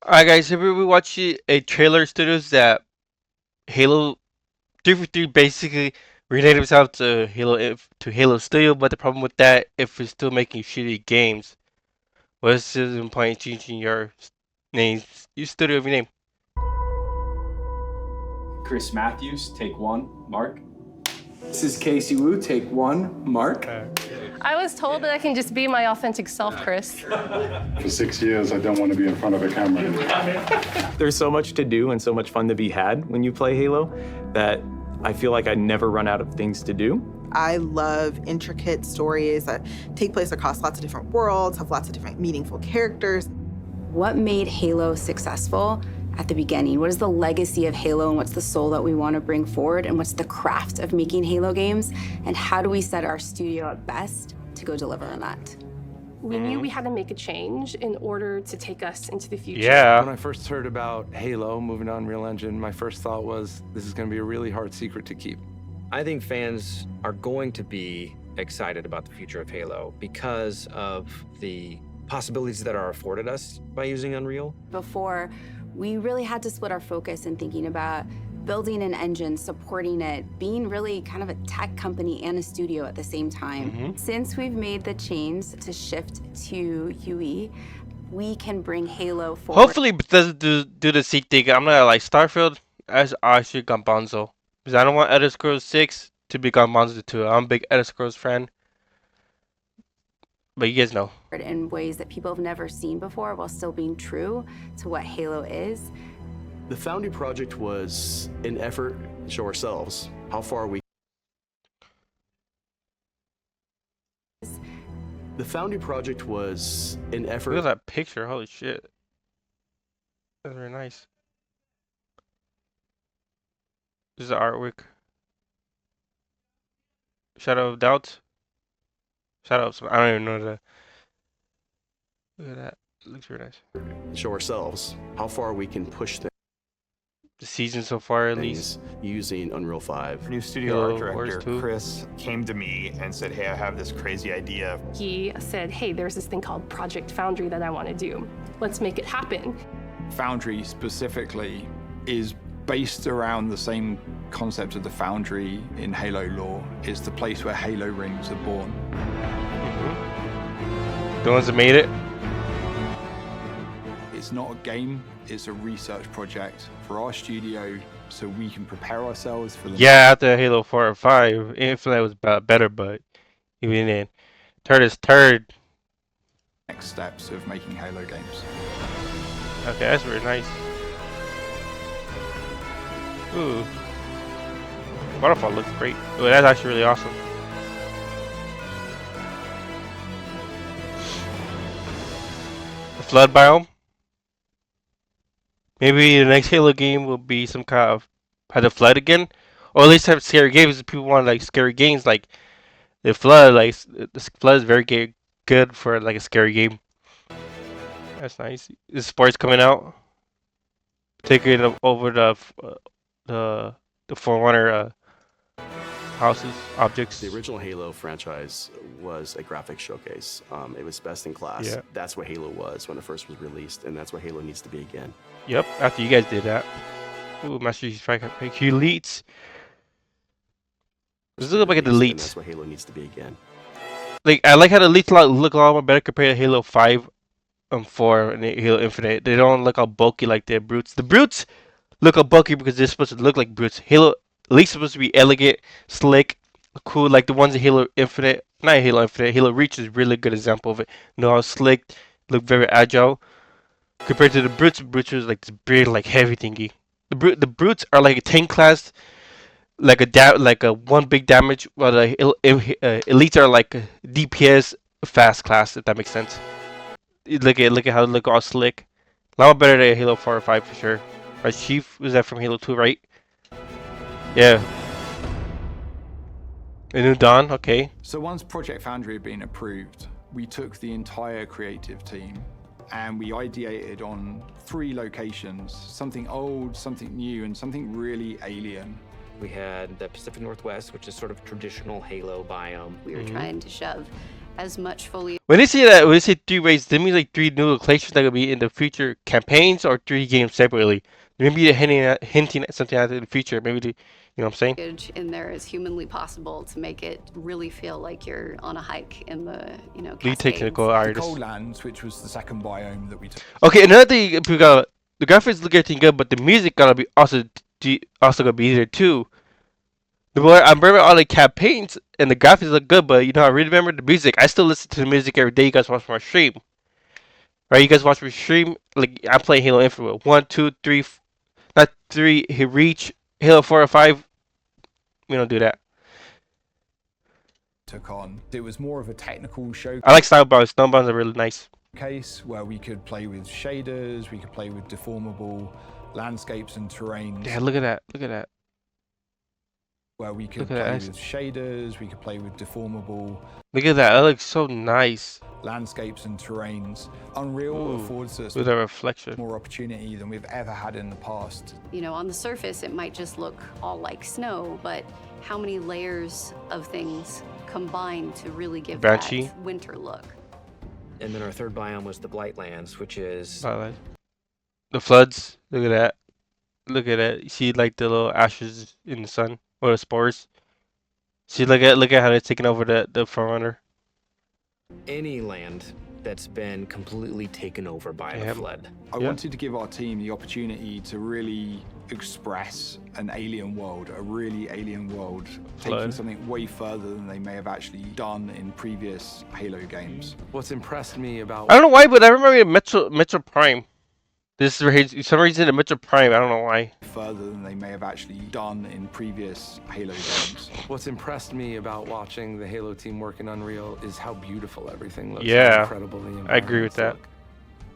Alright, guys, have you ever watched a trailer studios that Halo 343 basically renamed himself to Halo Studio, but the problem with that, if it's still making shitty games, what's the point in changing your name, your studio of your name? Chris Matthews, take one. Mark. This is Casey Wu, take one. Mark. I was told that I can just be my authentic self, Chris. For 6 years, I don't want to be in front of a camera. There's so much to do and so much fun to be had when you play Halo that I feel like I never run out of things to do. I love intricate stories that take place across lots of different worlds, have lots of different meaningful characters. What made Halo successful at the beginning? What is the legacy of Halo, and what's the soul that we want to bring forward, and what's the craft of making Halo games, and how do we set our studio at best to go deliver on that? We knew we had to make a change in order to take us into the future. Yeah. When I first heard about Halo moving on Unreal Engine, my first thought was, this is going to be a really hard secret to keep. I think fans are going to be excited about the future of Halo because of the possibilities that are afforded us by using Unreal. Before, we really had to split our focus in thinking about building an engine, supporting it, being really kind of a tech company and a studio at the same time. Since we've made the change to shift to UE, we can bring Halo forward. Hopefully, Bethesda do the seat thing. I'm not like Starfield as actually Gonbanzo, because I don't want Elder Scrolls 6 to be Gonbanzo 2. I'm a big Elder Scrolls fan, but you guys know. In ways that people have never seen before, while still being true to what Halo is. The Foundry project was an effort to show ourselves how far we. The Foundry project was an effort. Look at that picture. Holy shit. That's very nice. This is the artwork. Shadow of Doubt. Shadow of, I don't even know the. Look at that. It looks very nice. Show ourselves how far we can push things. The season so far, at least. Using Unreal 5. New studio art director, Chris, came to me and said, hey, I have this crazy idea. He said, hey, there's this thing called Project Foundry that I want to do. Let's make it happen. Foundry specifically is based around the same concept of the Foundry in Halo lore. It's the place where Halo rings are born. The ones that made it. It's not a game, it's a research project for our studio so we can prepare ourselves for the. Yeah, after Halo 4 or 5, Infinite was better, but even then, third is third. Next steps of making Halo games. Okay, that's very nice. Ooh. Waterfall looks great. Oh, that's actually really awesome. The flood biome. Maybe the next Halo game will be some kind of have the flood again, or at least have scary games. People want like scary games, like the flood. Like the flood is very good for like a scary game. That's nice. The sports coming out, taking over the Forerunner houses, objects. The original Halo franchise was a graphics showcase. It was best in class. Yeah. That's what Halo was when it first was released, and that's what Halo needs to be again. Yep, after you guys did that. Ooh, Master Chief Strike Elites. This looks like an And Elite. that's what Halo needs to be again. Like, I like how the Elites look a lot more better compared to Halo 5 and 4 and Halo Infinite. They don't look all bulky like the Brutes. The Brutes look all bulky because they're supposed to look like Brutes. Halo Elite's supposed to be elegant, slick, cool, like the ones in Halo Infinite. Not Halo Infinite. Halo Reach is a really good example of it. You know how slick, look very agile. Compared to the Brutes is like this big, like heavy thingy. The Brutes are like a tank class, like a one big damage, while the Elites are like a DPS fast class, if that makes sense. Look at how they look all slick. A lot better than Halo 4 or 5 for sure. Right, Chief, was that from Halo 2, right? Yeah. A New Dawn, okay. So once Project Foundry had been approved, we took the entire creative team and we ideated on 3 locations, something old, something new, and something really alien. We had the Pacific Northwest, which is sort of traditional Halo biome. We were trying to shove as much fully. When they say that, when they say 3 ways, that means like 3 new locations that could be in the future campaigns or 3 games separately. Maybe they're hinting at something out in the future. Maybe they, you know what I'm saying? In there as humanly possible to make it really feel like you're on a hike in the, you know, Lead Cascades. technical The artist. Coldlands, which was the second biome that we took. Okay, another thing, we got the graphics look everything good, but the music gotta be also gonna be there too. The boy, I remember all the campaigns and the graphics look good, but you know, I really remember the music. I still listen to the music every day. You guys watch my stream, right? You guys watch my stream. Like I play Halo Infinite. 1, 2, 3, not 3. Reach Halo 4 or 5. We don't do that. Took on. It was more of a technical show. I like snowbounds. Snowbounds are really nice. Case where we could play with shaders, we could play with deformable landscapes and terrains. Yeah, look at that. Look at that. Where we could Look at play that. with shaders, we could play with deformable Look at that. That looks so nice. landscapes and terrains. Unreal Ooh, affords us with a reflection. more opportunity than we've ever had in the past. You know, on the surface, it might just look all like snow, but how many layers of things combine to really give Banshee. that winter look? And then our third biome was the Blightlands, which is The floods. Look at that. Look at that. You see like the little ashes in the sun or the spores. See, look at how they're taking over the Forerunner. any land that's been completely taken over by the flood. I wanted to give our team the opportunity to really express an alien world, a really alien world, taking Flood. something way further than they may have actually done in previous Halo games. What's impressed me about I don't know why, but I remember Metro Prime. This is for some reason in Metro Prime. I don't know why. Further than they may have actually done in previous Halo games. What's impressed me about watching the Halo team work in Unreal is how beautiful everything looks. Yeah, how incredible the I agree with that. environments look.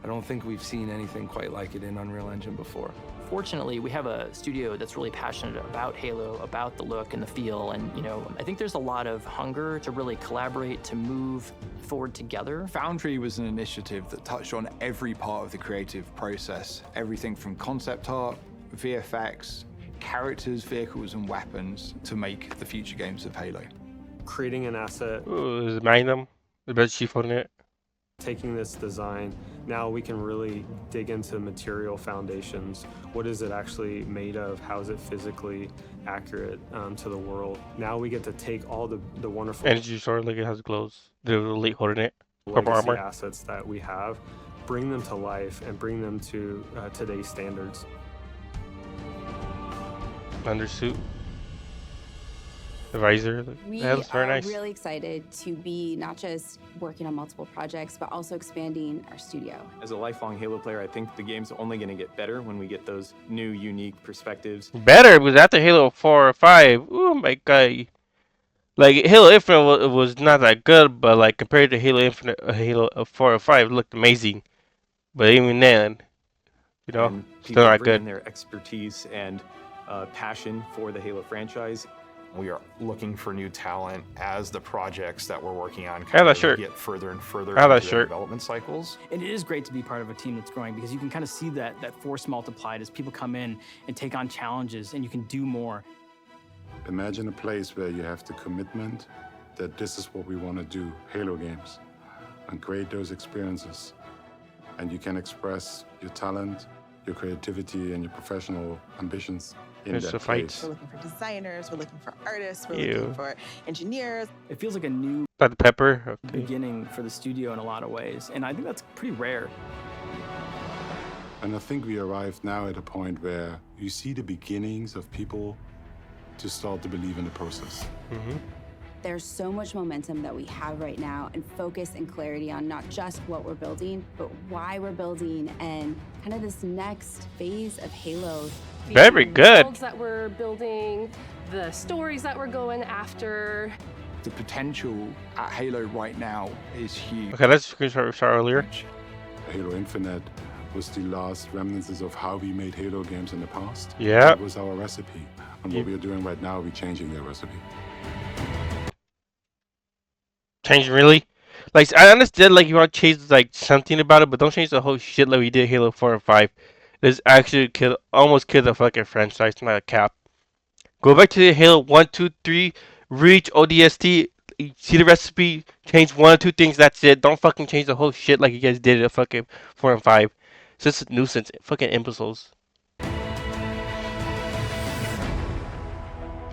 I don't think we've seen anything quite like it in Unreal Engine before. Fortunately, we have a studio that's really passionate about Halo, about the look and the feel, and you know, I think there's a lot of hunger to really collaborate, to move forward together. Foundry was an initiative that touched on every part of the creative process, everything from concept art, VFX, characters, vehicles, and weapons to make the future games of Halo. Creating an asset. Ooh, there's Magnum. The best chief on it. Taking this design, now we can really dig into material foundations. What is it actually made of? How is it physically accurate to the world? Now we get to take all the wonderful Energy sword, look at how it glows. The elite holding it. Purple legacy armor. assets that we have, bring them to life and bring them to today's standards. Undersuit. The visor. We That looks very are nice. really excited to be not just working on multiple projects, but also expanding our studio. As a lifelong Halo player, I think the game's only going to get better when we get those new, unique perspectives. Better because after Halo 4 or 5, oh my god. Like Halo Infinite was not that good, but like compared to Halo Infinite, Halo 4 or 5, it looked amazing. But even then, you know, And still people not bring in good. their expertise and passion for the Halo franchise. We are looking for new talent as the projects that we're working on I have that shirt. get further and further I have that into their shirt. development cycles. And it is great to be part of a team that's growing because you can kind of see that force multiplied as people come in and take on challenges and you can do more. Imagine a place where you have the commitment that this is what we want to do, Halo games, and create those experiences. And you can express your talent, your creativity, and your professional ambitions in There's that the fights. We're looking for designers, we're looking for artists, we're Ew. looking for engineers. It feels like a new Dr. Pepper. Okay. beginning for the studio in a lot of ways, and I think that's pretty rare. And I think we arrived now at a point where you see the beginnings of people to start to believe in the process. There's so much momentum that we have right now and focus and clarity on not just what we're building, but why we're building and kind of this next phase of Halo. Very good. Worlds that we're building, the stories that we're going after. The potential at Halo right now is huge. Okay, let's start earlier. Halo Infinite was the last remnants of how we made Halo games in the past. Yeah. That was our recipe. And Yeah. what we are doing right now, we're changing that recipe. Change really? Like I understand like you want to change like something about it, but don't change the whole shit like we did Halo 4 and 5. This actually almost killed the fucking franchise, not a cap. Go back to the Halo 1, 2, 3, Reach, ODST. You see the recipe, change one or two things, that's it. Don't fucking change the whole shit like you guys did at fucking 4 and 5. It's just a nuisance. Fucking imbeciles.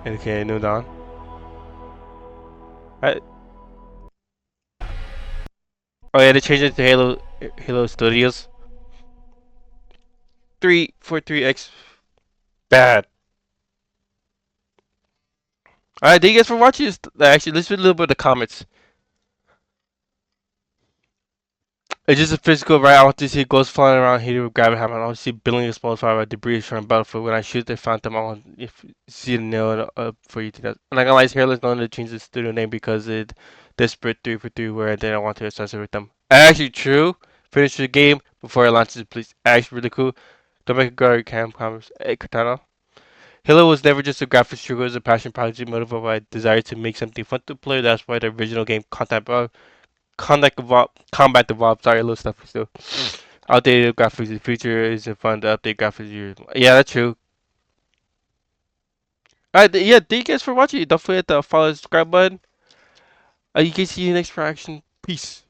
Okay, New Dawn. I, oh yeah, they changed it to Halo Studios. 343X. Bad. Alright, thank you guys for watching this. Actually, let's read a little bit of the comments. It's just a physical right. I want to see ghosts flying around here with gravity hammer. I want to see buildings explode fire by debris from the battlefield. When I shoot the phantom, I want if see the nail for you to that. I'm not gonna lie, it's hairless known to change the studio name because it desperate 343 where I didn't want to associate with them. Actually true. Finish the game before it launches, please. Actually really cool. Don't make a guard cam comments. Hey Katana. Halo was never just a graphics trigger, it was a passion project motivated by desire to make something fun to play. That's why the original game Combat Evolved. Sorry, a little stuff still. Outdated graphics. The future isn't fun to update graphics. Yeah, that's true. Alright, yeah, thank you guys for watching. Don't forget to follow the subscribe button. You can see you next reaction. Peace.